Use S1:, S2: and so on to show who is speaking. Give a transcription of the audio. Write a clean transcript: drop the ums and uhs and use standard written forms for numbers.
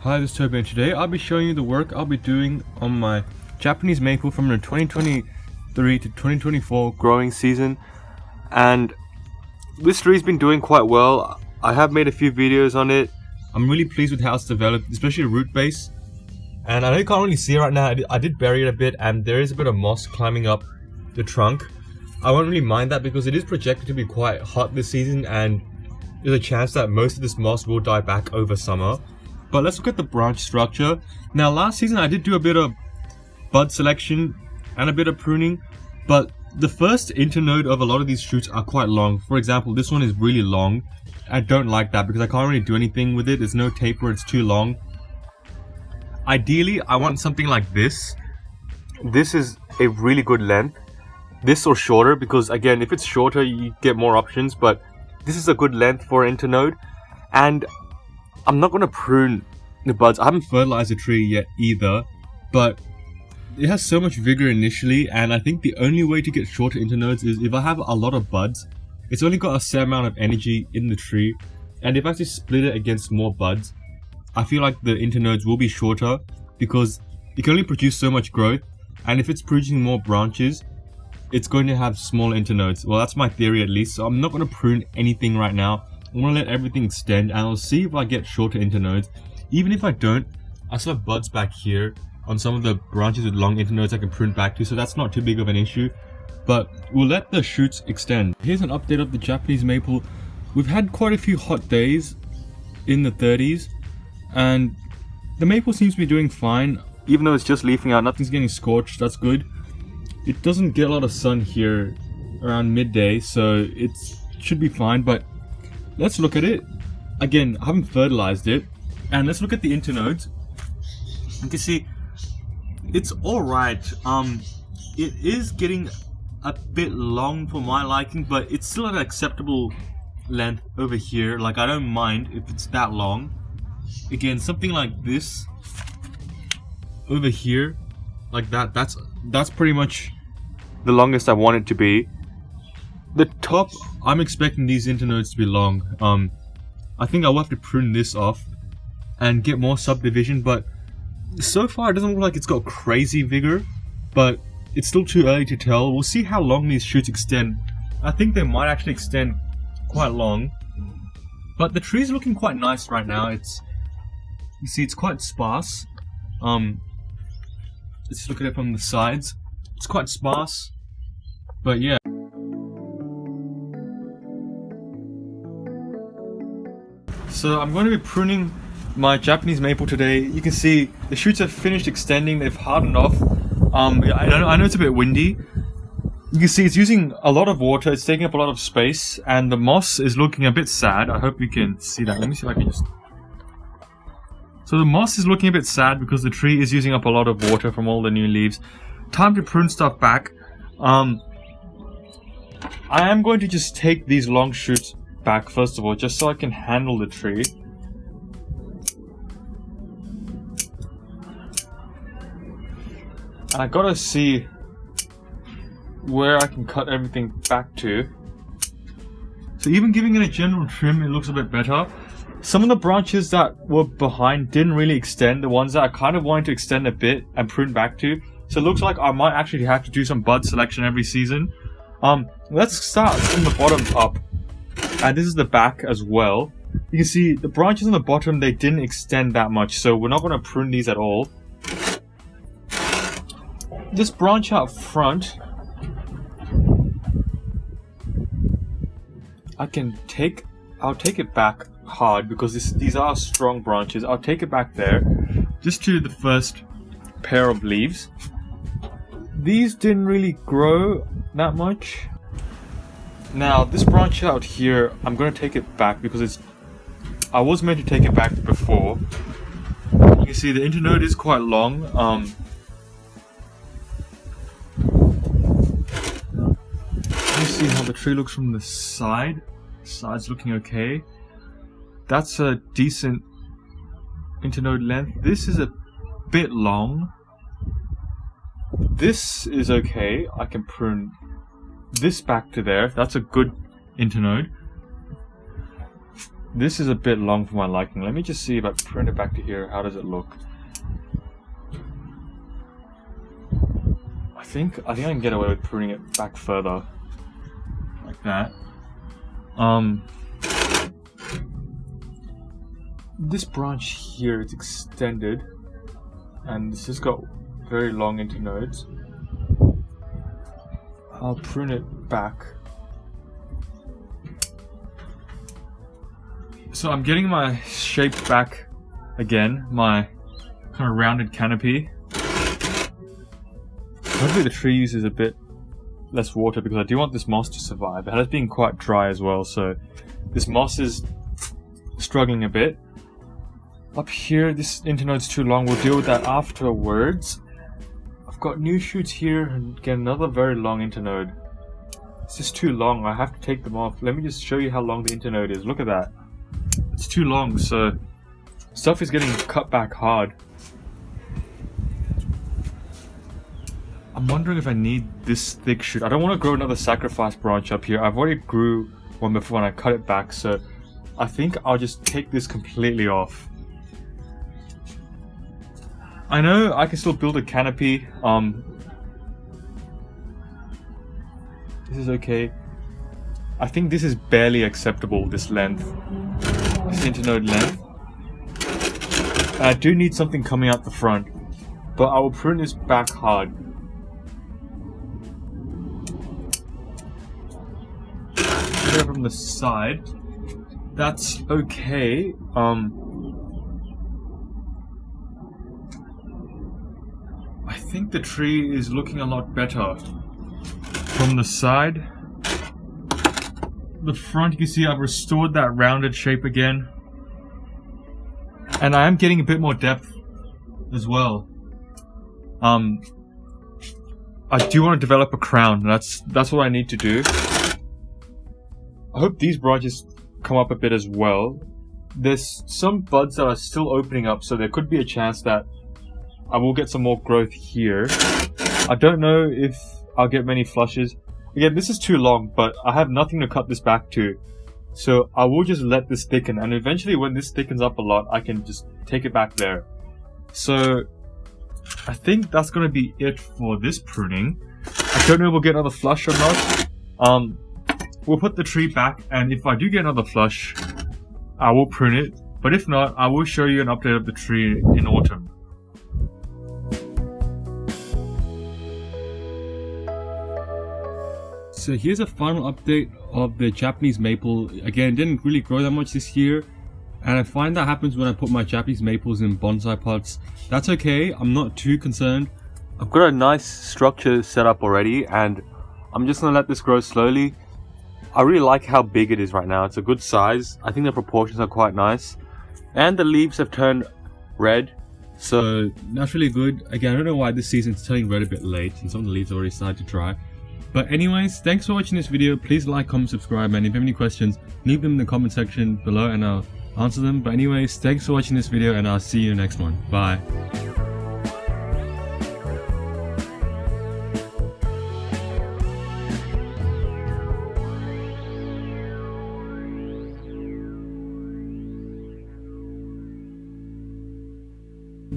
S1: Hi, this is Toby, and today I'll be showing you the work I'll be doing on my Japanese maple from the 2023 to 2024 growing season. And this tree's been doing quite well. I have made a few videos on it. I'm really pleased with how it's developed, especially the root base. And I know you can't really see it right now. I did bury it a bit, and there is a bit of moss climbing up the trunk. I won't really mind that because it is projected to be quite hot this season, and there's a chance that most of this moss will die back over summer. But let's look at the branch structure. Now, last season I did do a bit of bud selection and a bit of pruning, but the first internode of a lot of these shoots are quite long. For example, this one is really long. I don't like that because I can't really do anything with it. There's no taper, it's too long. Ideally, I want something like this. This is a really good length. This or shorter, because again, if it's shorter, you get more options, but this is a good length for internode. And I'm not going to prune the buds. I haven't fertilized the tree yet either, but it has so much vigor initially, and I think the only way to get shorter internodes is if I have a lot of buds. It's only got a set amount of energy in the tree, and if I just split it against more buds, I feel like the internodes will be shorter because it can only produce so much growth, and if it's producing more branches, it's going to have smaller internodes. Well, that's my theory at least, so I'm not going to prune anything right now. I'm going to let everything extend, and I'll see if I get shorter internodes. Even if I don't, I still have buds back here on some of the branches with long internodes I can prune back to, so that's not too big of an issue. But we'll let the shoots extend. Here's an update of the Japanese maple. We've had quite a few hot days in the 30s, and the maple seems to be doing fine. Even though it's just leafing out, nothing's getting scorched, that's good. It doesn't get a lot of sun here around midday, so it should be fine, but let's look at it. Again, I haven't fertilized it, and let's look at the internodes. You can see it's alright. It is getting a bit long for my liking, but it's still an acceptable length over here. Like, I don't mind if it's that long. Again, something like this over here, like that's pretty much the longest I want it to be. The top, I'm expecting these internodes to be long. I think I'll have to prune this off and get more subdivision, but so far it doesn't look like it's got crazy vigor, but it's still too early to tell. We'll see how long these shoots extend. I think they might actually extend quite long, but the tree's looking quite nice right now. You see it's quite sparse. Let's look at it from the sides. It's quite sparse, but yeah. So I'm going to be pruning my Japanese maple today. You can see the shoots have finished extending, they've hardened off. I know it's a bit windy. You can see it's using a lot of water, it's taking up a lot of space, and the moss is looking a bit sad. I hope you can see that. Let me see if I can just... So the moss is looking a bit sad because the tree is using up a lot of water from all the new leaves. Time to prune stuff back. I am going to just take these long shoots back first of all, just so I can handle the tree. And I gotta see where I can cut everything back to. So even giving it a general trim, it looks a bit better. Some of the branches that were behind didn't really extend. The ones that I kind of wanted to extend a bit and prune back to. So it looks like I might actually have to do some bud selection every season. Let's start from the bottom up. And this is the back as well. You can see the branches on the bottom, they didn't extend that much, so we're not going to prune these at all. This branch out front, I'll take it back hard because these are strong branches. I'll take it back there, just to the first pair of leaves. These didn't really grow that much. Now this branch out here, I'm going to take it back because I was meant to take it back before. You can see the internode is quite long. Let me see how the tree looks from the side. The side's looking okay. That's a decent internode length. This is a bit long. This is okay. I can prune this back to there. That's a good internode. this is a bit long for my liking. Let me just see if I prune it back to here. How does it look? I think I can get away with pruning it back further, like that. This branch here is extended, and this has got very long internodes. I'll prune it back. So I'm getting my shape back again, my kind of rounded canopy. Hopefully the tree uses a bit less water because I do want this moss to survive. It has been quite dry as well, so this moss is struggling a bit. Up here, this internode's too long. We'll deal with that afterwards. I've got new shoots here and get another very long internode. It's just too long. I have to take them off. Let me just show you how long the internode is. Look at that. It's too long, so stuff is getting cut back hard. I'm wondering if I need this thick shoot. I don't want to grow another sacrifice branch up here. I've already grew one before and I cut it back, so I think I'll just take this completely off. I know I can still build a canopy. This is okay. I think this is barely acceptable, this length. This internode length. I do need something coming out the front, but I will prune this back hard. From the side, that's okay. I think the tree is looking a lot better from the side. The front, you can see I've restored that rounded shape again, and I am getting a bit more depth as well. I do want to develop a crown. That's what I need to do. I hope these branches come up a bit as well. There's some buds that are still opening up, so there could be a chance that I will get some more growth here. I don't know if I'll get many flushes. Again, this is too long, but I have nothing to cut this back to. So I will just let this thicken, and eventually when this thickens up a lot, I can just take it back there. So I think that's going to be it for this pruning. I don't know if we'll get another flush or not. We'll put the tree back, and if I do get another flush, I will prune it. But if not, I will show you an update of the tree in autumn. So here's a final update of the Japanese maple. Again, it didn't really grow that much this year, and I find that happens when I put my Japanese maples in bonsai pots. That's okay, I'm not too concerned. I've got a nice structure set up already, and I'm just gonna let this grow slowly. I really like how big it is right now. It's a good size. I think the proportions are quite nice. And the leaves have turned red, so that's really good. Again, I don't know why this season's turning red a bit late, and some of the leaves already started to dry. But anyways, thanks for watching this video. Please like, comment, subscribe, and if you have any questions, leave them in the comment section below and I'll answer them. But anyways, thanks for watching this video, and I'll see you in the next one. Bye.